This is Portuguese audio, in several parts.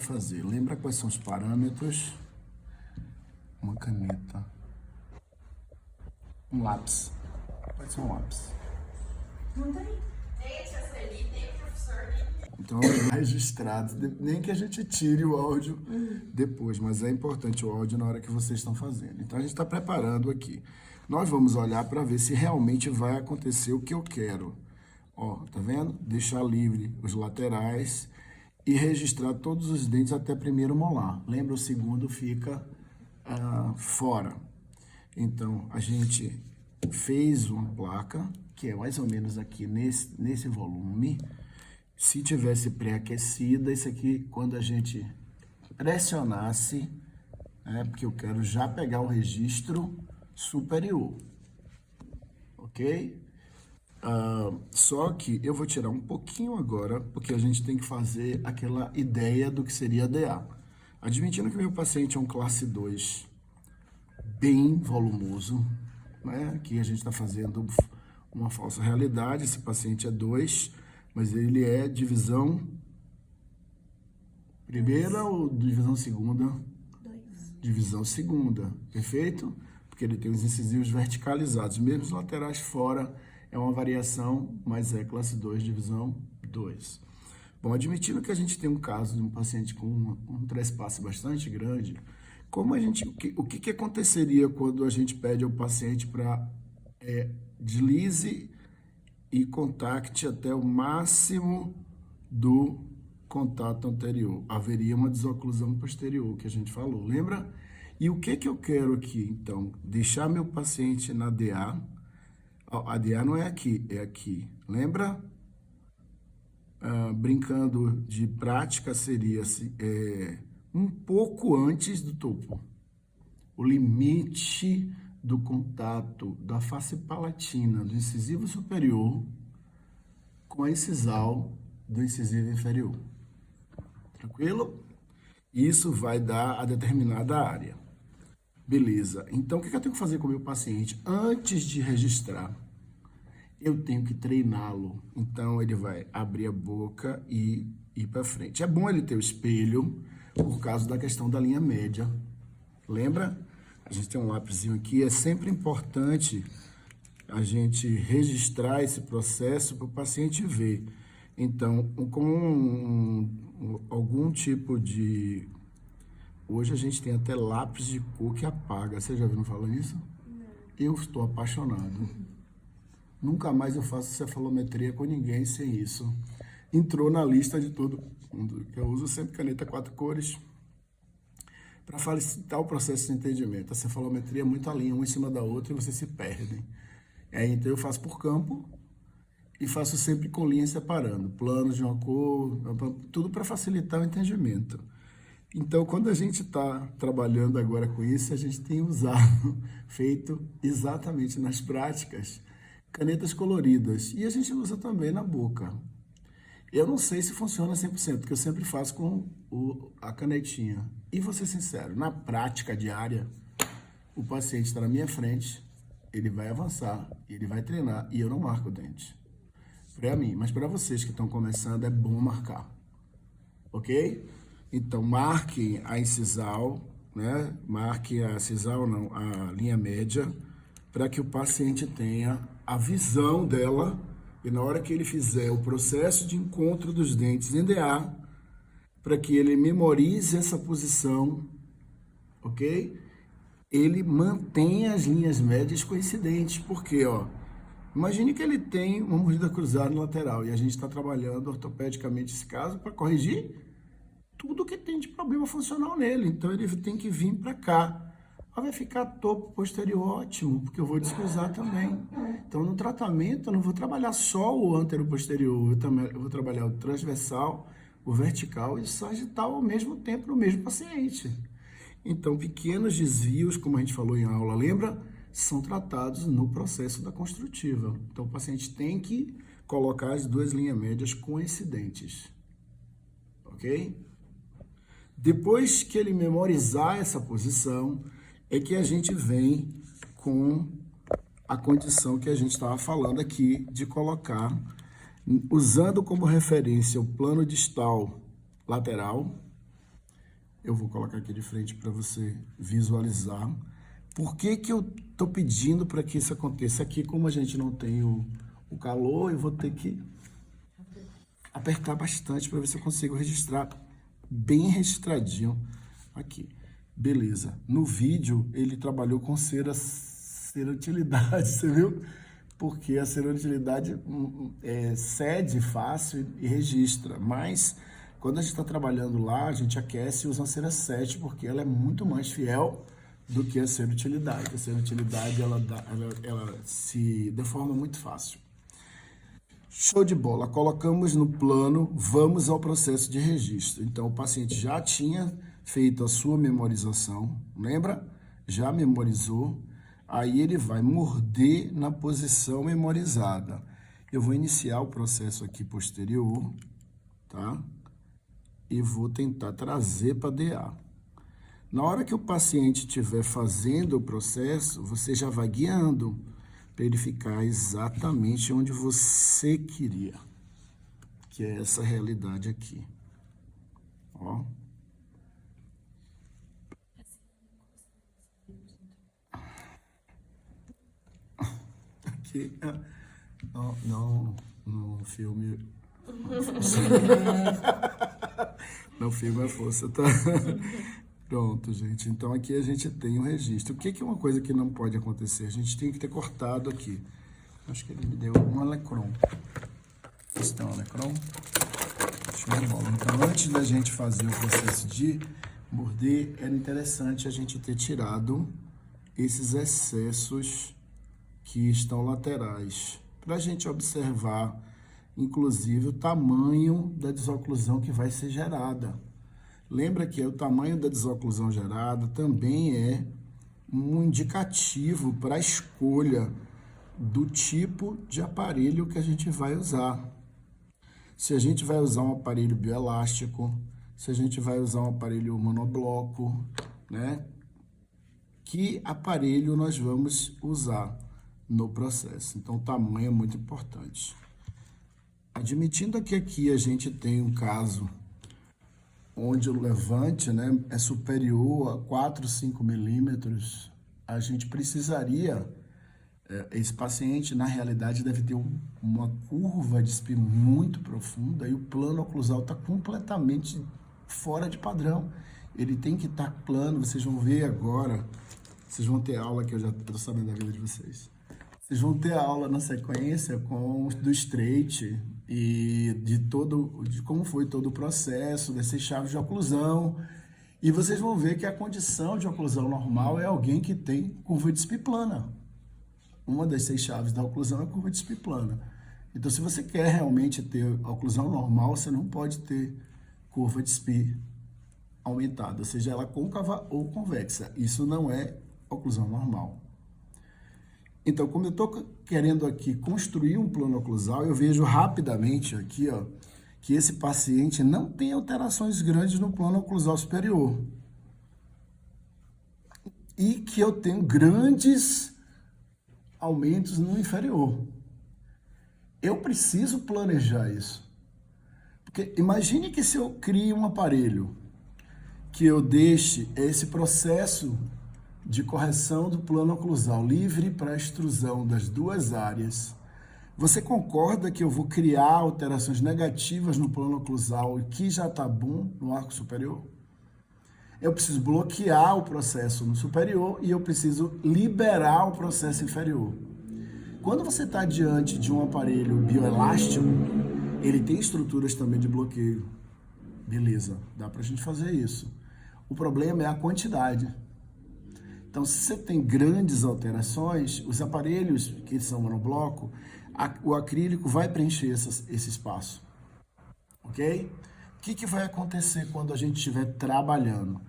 fazer. Lembra quais são os parâmetros? Uma caneta. Um lápis. Pode ser um lápis. Não tem. Nem a tia Celi, nem o professor, nem... Então, é registrado. Nem que a gente tire o áudio depois, mas é importante o áudio na hora que vocês estão fazendo. Então, a gente está preparando aqui. Nós vamos olhar para ver se realmente vai acontecer o que eu quero. Ó, tá vendo? Deixar livre os laterais e registrar todos os dentes até primeiro molar. Lembra, o segundo fica fora. Então, a gente fez uma placa, que é mais ou menos aqui nesse volume. Se tivesse pré-aquecida, isso aqui, quando a gente pressionasse, porque eu quero já pegar o registro superior, ok? Só que eu vou tirar um pouquinho agora, porque a gente tem que fazer aquela ideia do que seria DA. Admitindo que meu paciente é um classe 2 bem volumoso, né? Aqui a gente está fazendo uma falsa realidade, esse paciente é 2, mas ele é divisão primeira ou divisão segunda? 2. Divisão segunda, perfeito? Porque ele tem os incisivos verticalizados, mesmo os laterais fora, é uma variação, mas é classe 2, divisão 2. Bom, admitindo que a gente tem um caso de um paciente com um trespasse bastante grande, o que aconteceria quando a gente pede ao paciente para deslize e contacte até o máximo do contato anterior? Haveria uma desoclusão posterior, que a gente falou, lembra? E o que eu quero aqui, então? Deixar meu paciente na DA. A DA não é aqui, é aqui. Lembra? Brincando de prática, seria um pouco antes do topo. O limite do contato da face palatina do incisivo superior com a incisal do incisivo inferior. Tranquilo? Isso vai dar a determinada área. Beleza. Então, o que eu tenho que fazer com o meu paciente? Antes de registrar, eu tenho que treiná-lo. Então, ele vai abrir a boca e ir para frente. É bom ele ter o espelho, por causa da questão da linha média. Lembra? A gente tem um lápisinho aqui. É sempre importante a gente registrar esse processo para o paciente ver. Então, com algum tipo de... Hoje a gente tem até lápis de cor que apaga. Você já ouviu falar nisso? Não. Eu estou apaixonado. Nunca mais eu faço cefalometria com ninguém sem isso. Entrou na lista de todo mundo. Eu uso sempre caneta 4 cores para facilitar o processo de entendimento. A cefalometria é muita linha, uma em cima da outra, e você se perde. Então eu faço por campo e faço sempre com linhas separando. Planos de uma cor, tudo para facilitar o entendimento. Então, quando a gente está trabalhando agora com isso, a gente tem usado, feito exatamente nas práticas, canetas coloridas. E a gente usa também na boca. Eu não sei se funciona 100%, porque eu sempre faço com a canetinha. E vou ser sincero, na prática diária, o paciente está na minha frente, ele vai avançar, ele vai treinar, e eu não marco o dente. Para mim, mas para vocês que estão começando, é bom marcar. Ok? Então, marquem a incisal, né? Marquem a incisal, não, a linha média, para que o paciente tenha a visão dela, e na hora que ele fizer o processo de encontro dos dentes em DA, para que ele memorize essa posição, ok? Ele mantenha as linhas médias coincidentes, porque, imagine que ele tem uma mordida cruzada lateral, e a gente está trabalhando ortopedicamente esse caso para corrigir tudo que tem de problema funcional nele. Então, ele tem que vir para cá. Vai ficar topo posterior ótimo, porque eu vou descruzar também. Então, no tratamento, eu não vou trabalhar só o antero-posterior, eu vou trabalhar o transversal, o vertical e o sagital ao mesmo tempo no mesmo paciente. Então, pequenos desvios, como a gente falou em aula, lembra? São tratados no processo da construtiva. Então, o paciente tem que colocar as duas linhas médias coincidentes. Ok? Depois que ele memorizar essa posição, é que a gente vem com a condição que a gente estava falando aqui de colocar, usando como referência o plano distal lateral, Eu vou colocar aqui de frente para você visualizar. Por que que eu estou pedindo para que isso aconteça? Aqui, como a gente não tem o calor, eu vou ter que apertar bastante para ver se eu consigo registrar bem registradinho aqui. Beleza. No vídeo, ele trabalhou com cera utilidade, você viu? Porque a cera utilidade cede fácil e registra, mas quando a gente está trabalhando lá, a gente aquece e usa a cera 7, porque ela é muito mais fiel do que a cera utilidade. A cera utilidade, ela se deforma muito fácil. Show de bola. Colocamos no plano, vamos ao processo de registro. Então, o paciente já tinha feito a sua memorização, lembra? Já memorizou. Aí ele vai morder na posição memorizada. Eu vou iniciar o processo aqui posterior, tá? E vou tentar trazer para DA. Na hora que o paciente estiver fazendo o processo, você já vai guiando para ele ficar exatamente onde você queria, que é essa realidade aqui. Ó. Aqui, no filme. No filme é força, tá? Pronto, gente. Então, aqui a gente tem o registro. O que é uma coisa que não pode acontecer? A gente tem que ter cortado aqui. Acho que ele me deu um alecron. Esse tem um alecron? Show de bola. Então, antes da gente fazer o processo de morder, era interessante a gente ter tirado esses excessos que estão laterais, para a gente observar, inclusive, o tamanho da desoclusão que vai ser gerada. Lembra que o tamanho da desoclusão gerada também é um indicativo para a escolha do tipo de aparelho que a gente vai usar. Se a gente vai usar um aparelho bioelástico, se a gente vai usar um aparelho monobloco, né? Que aparelho nós vamos usar no processo. Então, o tamanho é muito importante. Admitindo que aqui a gente tem um caso onde o levante, né, é superior a 4, 5 milímetros, a gente precisaria, esse paciente, na realidade, deve ter uma curva de espirro muito profunda e o plano oclusal está completamente fora de padrão. Ele tem que estar plano, vocês vão ver agora, vocês vão ter aula que eu já estou sabendo da vida de vocês. Vocês vão ter aula na sequência do straight e de como foi todo o processo dessas chaves de oclusão. E vocês vão ver que a condição de oclusão normal é alguém que tem curva de SPI plana. Uma das 6 chaves da oclusão é a curva de SPI plana. Então, se você quer realmente ter oclusão normal, você não pode ter curva de SPI aumentada, seja ela côncava ou convexa. Isso não é oclusão normal. Então, como eu estou querendo aqui construir um plano oclusal, eu vejo rapidamente aqui, ó, que esse paciente não tem alterações grandes no plano oclusal superior. E que eu tenho grandes aumentos no inferior. Eu preciso planejar isso. Porque imagine que se eu crio um aparelho que eu deixe esse processo de correção do plano oclusal livre para a extrusão das duas áreas, você concorda que eu vou criar alterações negativas no plano oclusal que já está bom no arco superior? Eu preciso bloquear o processo no superior e eu preciso liberar o processo inferior. Quando você está diante de um aparelho bioelástico, ele tem estruturas também de bloqueio. Beleza, dá para a gente fazer isso. O problema é a quantidade. Então, se você tem grandes alterações, os aparelhos que são monobloco, o acrílico vai preencher esse espaço. Ok? O que vai acontecer quando a gente estiver trabalhando?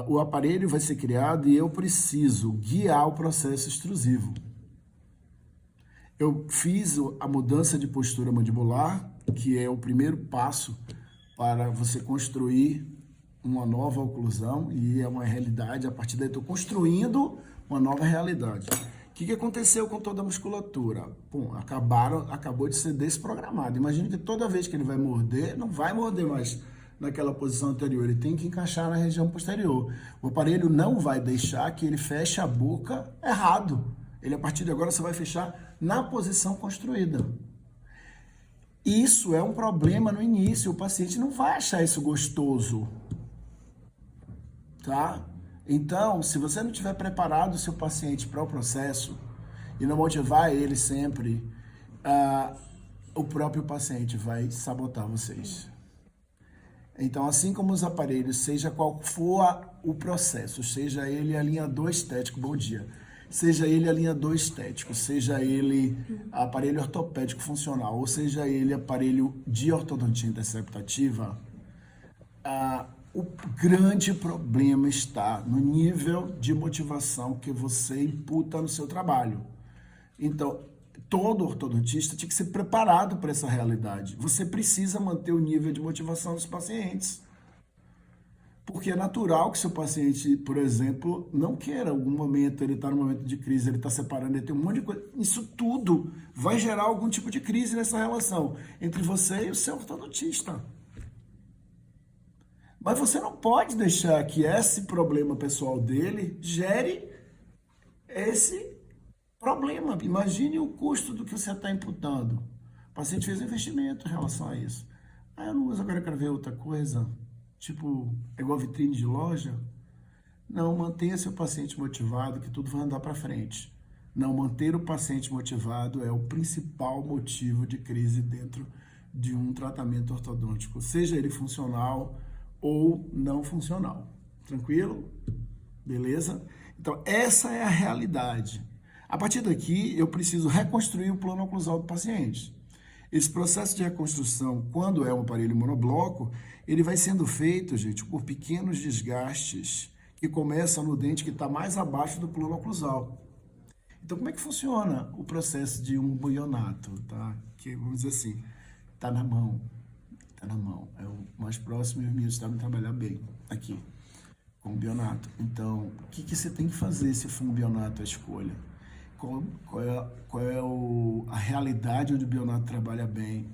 O aparelho vai ser criado e eu preciso guiar o processo extrusivo. Eu fiz a mudança de postura mandibular, que é o primeiro passo para você construir uma nova oclusão, e é uma realidade. A partir daí, estou construindo uma nova realidade. O que aconteceu com toda a musculatura? Pum, acabou de ser desprogramado. Imagina que toda vez que ele vai morder, não vai morder mais naquela posição anterior, ele tem que encaixar na região posterior. O aparelho não vai deixar que ele feche a boca errado. Ele, a partir de agora, você vai fechar na posição construída. Isso é um problema no início, o paciente não vai achar isso gostoso, tá? Então, se você não tiver preparado o seu paciente para o processo e não motivar ele sempre, o próprio paciente vai sabotar vocês. Então, assim como os aparelhos, seja qual for o processo, seja ele alinhador estético, bom dia, seja ele alinhador estético, seja ele aparelho ortopédico funcional, ou seja ele aparelho de ortodontia interceptativa, o grande problema está no nível de motivação que você imputa no seu trabalho. Então, todo ortodontista tinha que ser preparado para essa realidade. Você precisa manter o nível de motivação dos pacientes. Porque é natural que seu paciente, por exemplo, não queira, algum momento, ele está num momento de crise, ele está separando, ele tem um monte de coisa. Isso tudo vai gerar algum tipo de crise nessa relação entre você e o seu ortodontista. Mas você não pode deixar que esse problema pessoal dele gere esse problema. Imagine o custo do que você está imputando. O paciente fez investimento em relação a isso. Eu não uso, agora eu quero ver outra coisa. Tipo, é igual vitrine de loja. Não, mantenha seu paciente motivado que tudo vai andar para frente. Não, manter o paciente motivado é o principal motivo de crise dentro de um tratamento ortodôntico, seja ele funcional ou não funcional. Tranquilo? Beleza? Então, essa é a realidade. A partir daqui, eu preciso reconstruir o plano oclusal do paciente. Esse processo de reconstrução, quando é um aparelho monobloco, ele vai sendo feito, gente, por pequenos desgastes que começam no dente que está mais abaixo do plano oclusal. Então, como é que funciona o processo de um buionato, tá? Que, vamos dizer assim, tá na mão. É o mais próximo e os meninos sabem trabalhar bem aqui, com o bionato. Então, o que você tem que fazer se for um bionato a escolha? Qual é a realidade onde o bionato trabalha bem?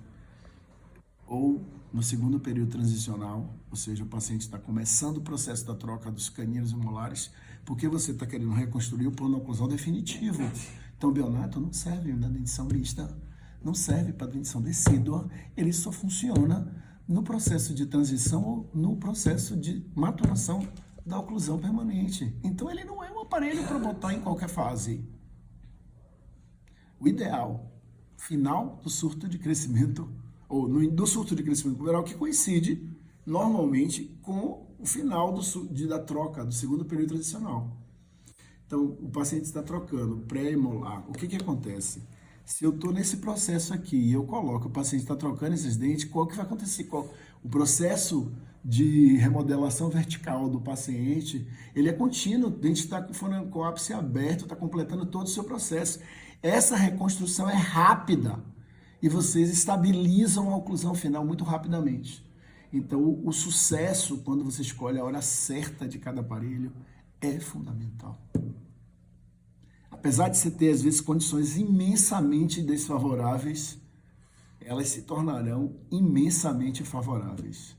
Ou no segundo período transicional, ou seja, o paciente está começando o processo da troca dos caninos e molares, porque você está querendo reconstruir o plano oclusal definitivo. Então, o bionato não serve na dentição mista, não serve para dentição decídua, ele só funciona no processo de transição ou no processo de maturação da oclusão permanente. Então, ele não é um aparelho para botar em qualquer fase. O ideal, final do surto de crescimento, ou do surto de crescimento puberal, que coincide normalmente com o final da troca do segundo período transicional. Então, o paciente está trocando pré e molar. O que acontece? Se eu estou nesse processo aqui e eu coloco, o paciente está trocando esses dentes, qual que vai acontecer? O processo de remodelação vertical do paciente, ele é contínuo, o dente está com o ápice aberto, está completando todo o seu processo. Essa reconstrução é rápida e vocês estabilizam a oclusão final muito rapidamente. Então, o sucesso, quando você escolhe a hora certa de cada aparelho, é fundamental. Apesar de você ter, às vezes, condições imensamente desfavoráveis, elas se tornarão imensamente favoráveis.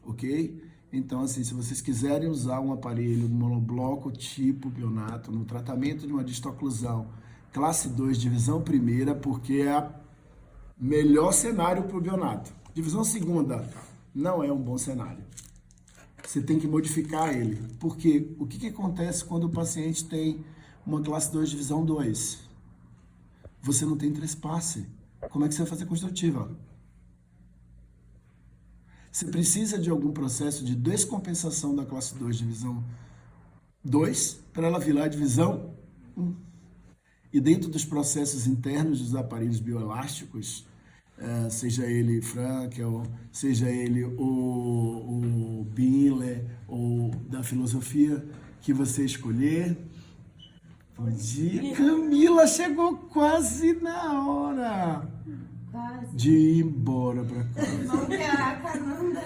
Ok? Então, assim, se vocês quiserem usar um aparelho monobloco tipo bionato no tratamento de uma distoclusão classe 2, divisão primeira, porque é o melhor cenário para o bionato. Divisão segunda não é um bom cenário. Você tem que modificar ele. Porque o que acontece quando o paciente tem uma classe 2, divisão 2? Você não tem trespasse. Como é que você vai fazer construtiva? Você precisa de algum processo de descompensação da classe 2, divisão 2, para ela virar a divisão 1. E dentro dos processos internos dos aparelhos bioelásticos, seja ele Frankel, seja ele o Biller, ou da filosofia que você escolher. Bom dia, Camila chegou quase na hora de ir embora para casa. Não quer a cananda.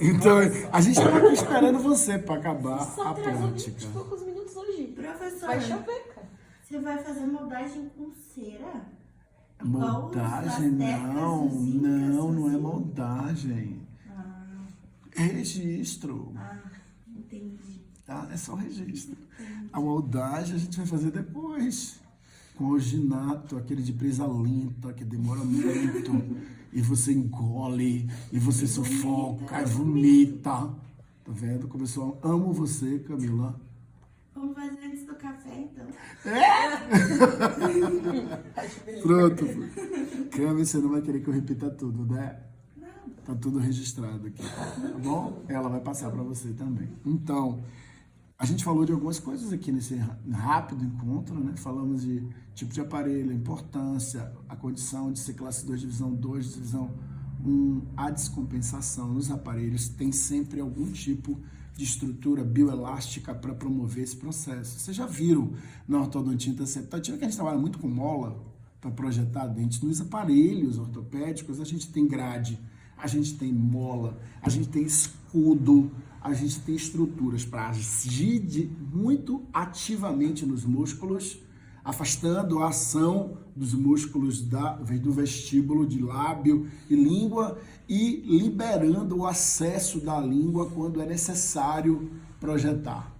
Então, a gente estava aqui esperando você para acabar Só a atrasou prática. 20 e poucos minutos hoje. Professor, Vai chover, cara. você vai fazer moldagem com cera? Moldagem não, assim, não é moldagem. É registro. Entendi. Tá? É só registro. A moldagem a gente vai fazer depois. Com alginato, aquele de presa lenta, que demora muito. E você engole, e você sufoca, e vomita. Tá vendo? Começou a... Amo você, Camila. Vamos fazer antes do café, então. Pronto. Cami, você não vai querer que eu repita tudo, né? Tá tudo registrado aqui, tá bom? Ela vai passar para você também. Então, a gente falou de algumas coisas aqui nesse rápido encontro, né? Falamos de tipo de aparelho, a importância, a condição de ser classe 2, divisão 2, divisão 1, a descompensação nos aparelhos tem sempre algum tipo de estrutura bioelástica para promover esse processo. Vocês já viram na ortodontia interceptativa que a gente trabalha muito com mola para projetar dentes. Nos aparelhos ortopédicos a gente tem grade, a gente tem mola, a gente tem escudo, a gente tem estruturas para agir muito ativamente nos músculos, afastando a ação dos músculos do vestíbulo, de lábio e língua e liberando o acesso da língua quando é necessário projetar,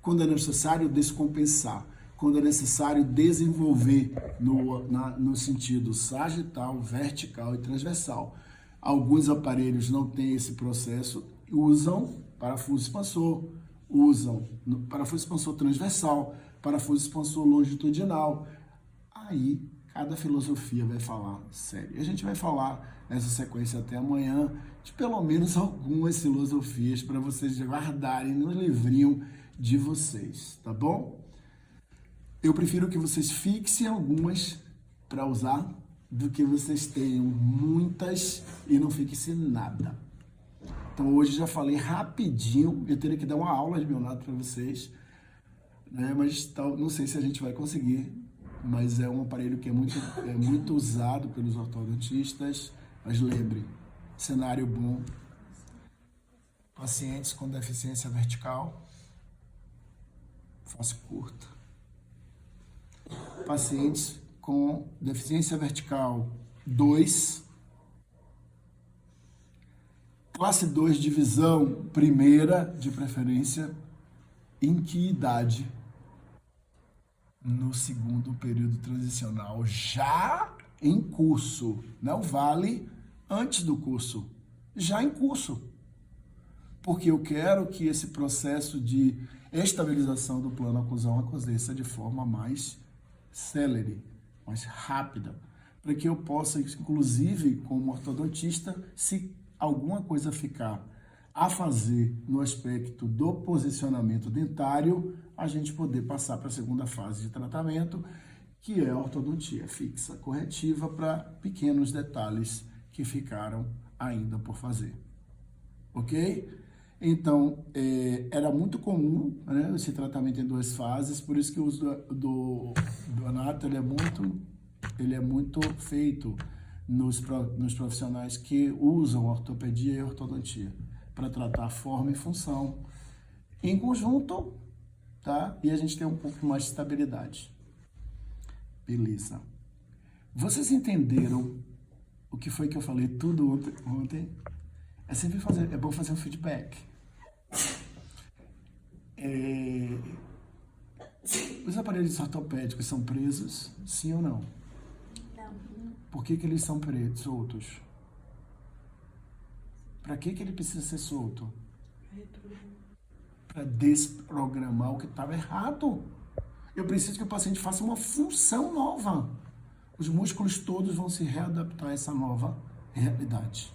quando é necessário descompensar, quando é necessário desenvolver no sentido sagital, vertical e transversal. Alguns aparelhos não têm esse processo e usam parafuso expansor, usam parafuso expansor transversal, parafuso expansor longitudinal. Aí, cada filosofia vai falar sério. E a gente vai falar nessa sequência até amanhã de pelo menos algumas filosofias para vocês guardarem no livrinho de vocês, tá bom? Eu prefiro que vocês fixem algumas para usar do que vocês tenham muitas e não fixem nada. Então hoje já falei rapidinho, eu teria que dar uma aula de Bionato para vocês, né? Mas não sei se a gente vai conseguir, mas é um aparelho que é muito usado pelos ortodontistas. Mas lembre, cenário bom, pacientes com deficiência vertical, face curta, pacientes com deficiência vertical 2, classe 2, divisão primeira, de preferência, em que idade? No segundo período transicional, já em curso, não vale antes do curso, já em curso. Porque eu quero que esse processo de estabilização do plano oclusal aconteça de forma mais célere, mais rápida, para que eu possa, inclusive, como ortodontista, se alguma coisa ficar a fazer no aspecto do posicionamento dentário, a gente poder passar para a segunda fase de tratamento, que é a ortodontia fixa corretiva para pequenos detalhes que ficaram ainda por fazer. Ok? Então, era muito comum, né, esse tratamento em 2 fases, por isso que o uso do Bionato ele é muito feito nos profissionais que usam ortopedia e ortodontia para tratar forma e função em conjunto, tá? E a gente tem um pouco mais de estabilidade. Beleza. Vocês entenderam o que foi que eu falei tudo ontem? É bom fazer um feedback. Os aparelhos ortopédicos são presos, sim ou não? Não. Por que eles são soltos? Para que ele precisa ser solto? Para desprogramar o que estava errado. Eu preciso que o paciente faça uma função nova. Os músculos todos vão se readaptar a essa nova realidade.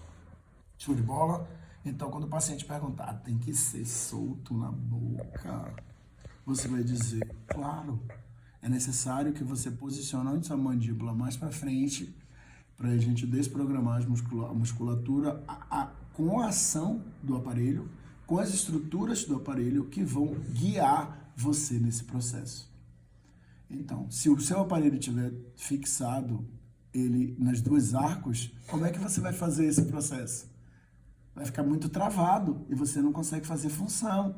Show de bola? Então, quando o paciente perguntar, tem que ser solto na boca, você vai dizer, claro, é necessário que você posicione a mandíbula mais para frente para a gente desprogramar a musculatura com a ação do aparelho, com as estruturas do aparelho que vão guiar você nesse processo. Então, se o seu aparelho estiver fixado nas 2 arcos, como é que você vai fazer esse processo? Vai ficar muito travado e você não consegue fazer função,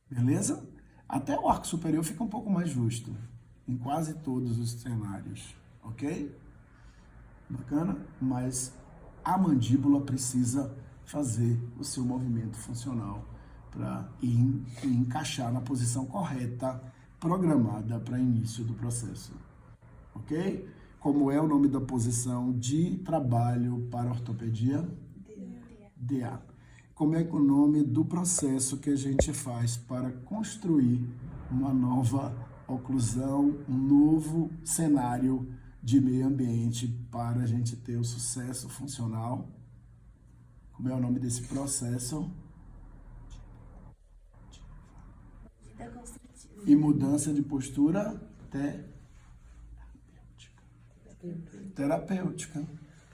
beleza? Até o arco superior fica um pouco mais justo, em quase todos os cenários, ok? Bacana? Mas a mandíbula precisa fazer o seu movimento funcional para encaixar na posição correta, programada para início do processo. Ok? Como é o nome da posição de trabalho para ortopedia? DA. Como é que é o nome do processo que a gente faz para construir uma nova oclusão, um novo cenário de meio ambiente para a gente ter o sucesso funcional? Como é o nome desse processo? E mudança de postura terapêutica.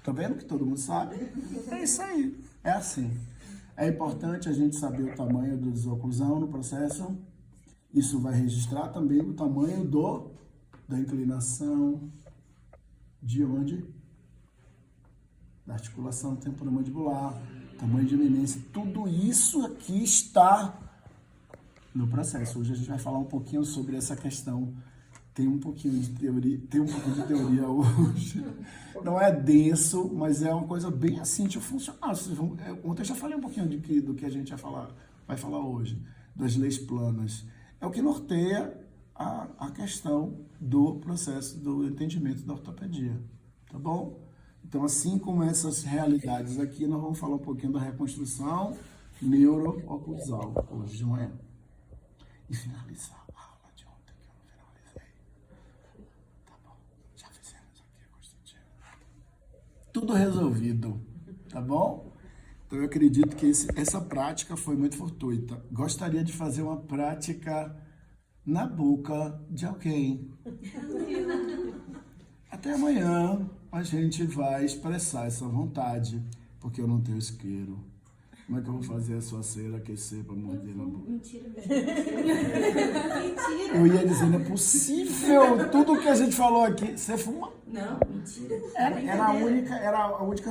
Tá vendo que todo mundo sabe? É isso aí. É assim. É importante a gente saber o tamanho da desoclusão no processo. Isso vai registrar também o tamanho da inclinação de onde? Da articulação temporomandibular, tamanho de eminência. Tudo isso aqui está no processo. Hoje a gente vai falar um pouquinho sobre essa questão. Tem um pouquinho de teoria hoje. Não é denso, mas é uma coisa bem assim de funcional. Ontem eu já falei um pouquinho do que a gente vai falar hoje, das leis planas. É o que norteia a questão do processo do entendimento da ortopedia. Tá bom? Então, assim como essas realidades aqui, nós vamos falar um pouquinho da reconstrução neuro-oclusal hoje de manhã. E finalizar a aula de ontem, que eu não finalizei. Tá bom, já fizemos aqui a constitutiva. Tudo resolvido, tá bom? Então, eu acredito que essa prática foi muito fortuita. Gostaria de fazer uma prática na boca de alguém. Até amanhã a gente vai expressar essa vontade, porque eu não tenho isqueiro. Como é que eu vou fazer a sua cera aquecer para morder na boca? Mentira. Eu ia dizer, não é possível, tudo que a gente falou aqui. Você fuma? Não, mentira. Era a única